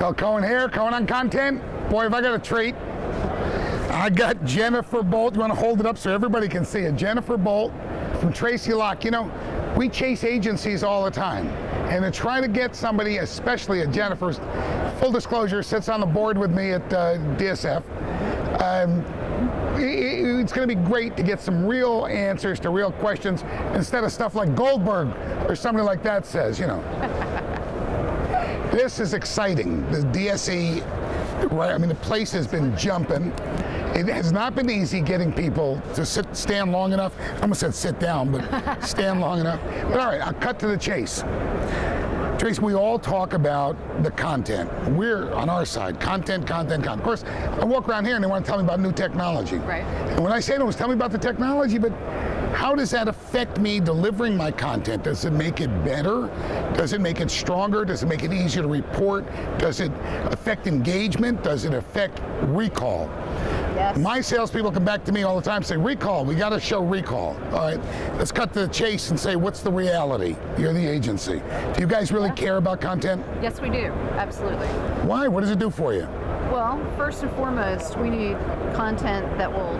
Phil Cohen here, Cohen on Content. Boy, have I got a treat. I got Jennifer Bolt. You want to hold it up so everybody can see it? Jennifer Bolt from Tracy Locke. You know, we chase agencies all the time. And to try to get somebody, especially at Jennifer's, full disclosure, sits on the board with me at DSF. It's going to be great to get some real answers to real questions instead of stuff like Goldberg or somebody like that says, you know. This is exciting. The DSE, right? I mean, the place has been jumping. It has not been easy getting people to stand long enough. I almost said sit down, but stand long enough. But all right, I'll cut to the chase. Trace, we all talk about the content. We're on our side, content. Of course, I walk around here and they want to tell me about new technology. Right. And when I say to them, tell me about the technology, but how does that affect me delivering my content? Does it make it better? Does it make it stronger? Does it make it easier to report? Does it affect engagement? Does it affect recall? Yes. My salespeople come back to me all the time and say, recall, we got to show recall. All right, let's cut to the chase and say, what's the reality? You're the agency. Do you guys really care about content? Yes, we do. Absolutely. Why? What does it do for you? Well, first and foremost, we need content that will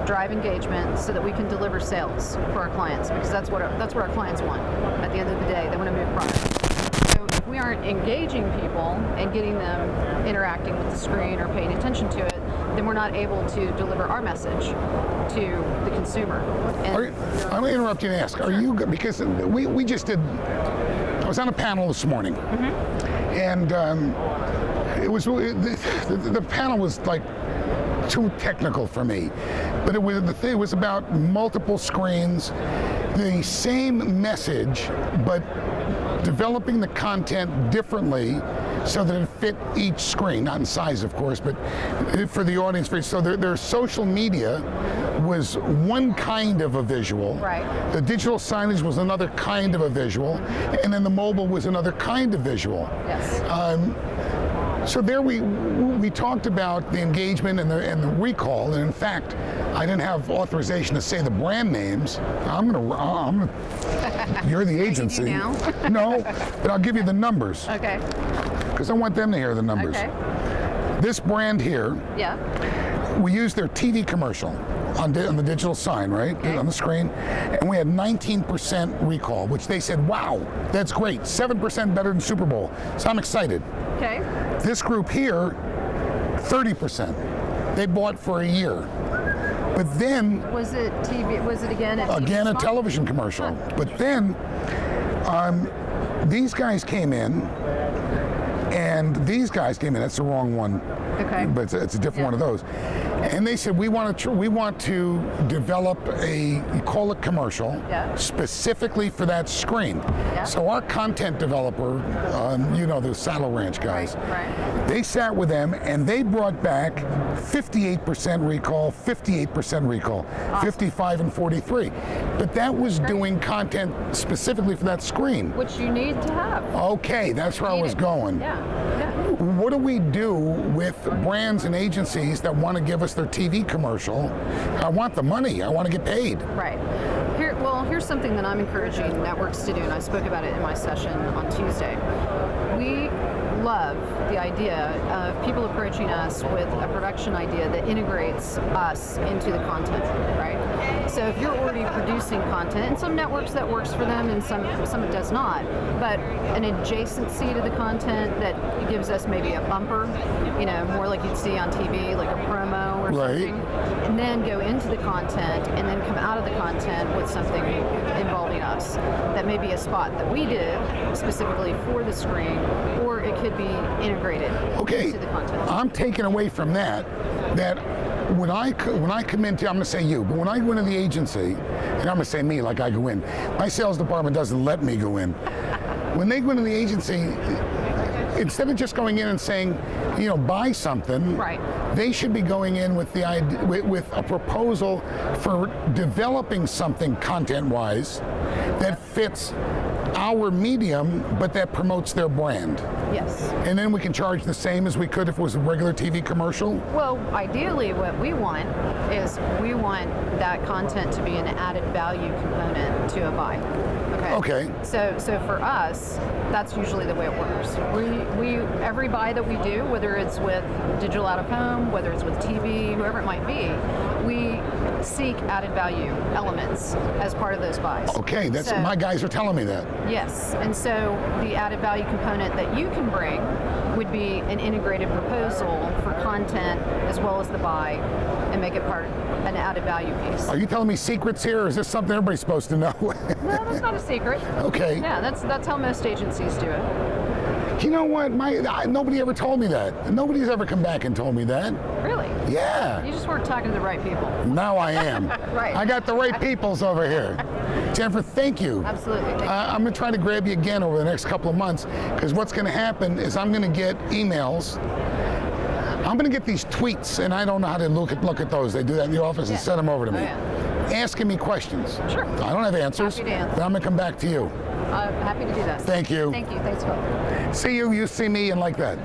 drive engagement so that we can deliver sales for our clients, because that's what our clients want. At the end of the day, they want to move product. So if we aren't engaging people and getting them interacting with the screen or paying attention to it, then we're not able to deliver our message to the consumer. And I'm going to interrupt you and ask, are you, because we just did, I was on a panel this morning, and it was, the panel was like too technical for me, but it was about multiple screens, the same message, but developing the content differently so that it fit each screen, not in size of course, but for the audience. So their social media was one kind of a visual, right. The digital signage was another kind of a visual, and then the mobile was another kind of visual. Yes. So there we talked about the engagement and the recall, and in fact, I didn't have authorization to say the brand names. I'm gonna you're the agency. You do now? No, but I'll give you the numbers. Okay. Because I want them to hear the numbers. Okay. This brand here, Yeah. we used their TV commercial on the digital sign, right, Okay. on the screen, and we had 19% recall, which they said, wow, that's great, 7% better than Super Bowl. So I'm excited. Okay. This group here, 30%. They bought for a year. But then... Was it TV? Was it again a TV Again, a spot? television commercial. But then, these guys came in, and these guys came in, that's the wrong one. Okay. But it's a different one of those. And they said, we want to develop you call it commercial, Yeah. specifically for that screen. Yeah. So our content developer, you know, the Saddle Ranch guys, Right. they sat with them and they brought back 58% recall, 58% recall, Awesome. 55 and 43. But that was doing content specifically for that screen. Which you need to have. Okay, that's where I was going. Yeah. Yeah. What do we do with brands and agencies that want to give us their TV commercial? I want the money. I want to get paid. Right. Here's something that I'm encouraging networks to do, and I spoke about it in my session on Tuesday. We love the idea of people approaching us with a production idea that integrates us into the content, right? So if you're already producing content, and some networks that works for them and some it does not, but an adjacency to the content that gives us maybe a bumper, you know, more like you'd see on TV, like a promo or something, and then go into the content and then come out of the content with something involving us. That may be a spot that we did specifically for the screen, or it could be integrated into the content. I'm taking away from that when I come into, I'm going to say you, but when I go into the agency, and I'm going to say me like I go in, my sales department doesn't let me go in. When they go into the agency, instead of just going in and saying, you know, buy something, right. They should be going in with the idea, with a proposal for developing something content-wise that fits our medium, but that promotes their brand. Yes. And then we can charge the same as we could if it was a regular TV commercial? Well, ideally what we want is we want that content to be an added value component to a buy. Okay. So for us, that's usually the way it works. We every buy that we do, whether it's with digital out of home, whether it's with TV, whoever it might be, we seek added value elements as part of those buys. Okay, that's my guys are telling me that. Yes, and so the added value component that you can bring would be an integrated proposal for content as well as the buy, and make it part an added value piece. Are you telling me secrets here, or is this something everybody's supposed to know? No, that's not a secret. Okay. Yeah, that's how most agencies do it. You know what? Nobody ever told me that. Nobody's ever come back and told me that. Really? Yeah. You just weren't talking to the right people. Now I am. Right. I got the right peoples over here. Jennifer, thank you. Absolutely. Thank you. I'm going to try to grab you again over the next couple of months, because what's going to happen is I'm going to get emails. I'm going to get these tweets, and I don't know how to look at those. They do that in the office and send them over to me. Asking me questions. Sure. I don't have answers, Happy to answer. but I'm going to come back to you. Happy to do that. Thank you. Thank you. Thanks, Phil. See you, you see me, and like that.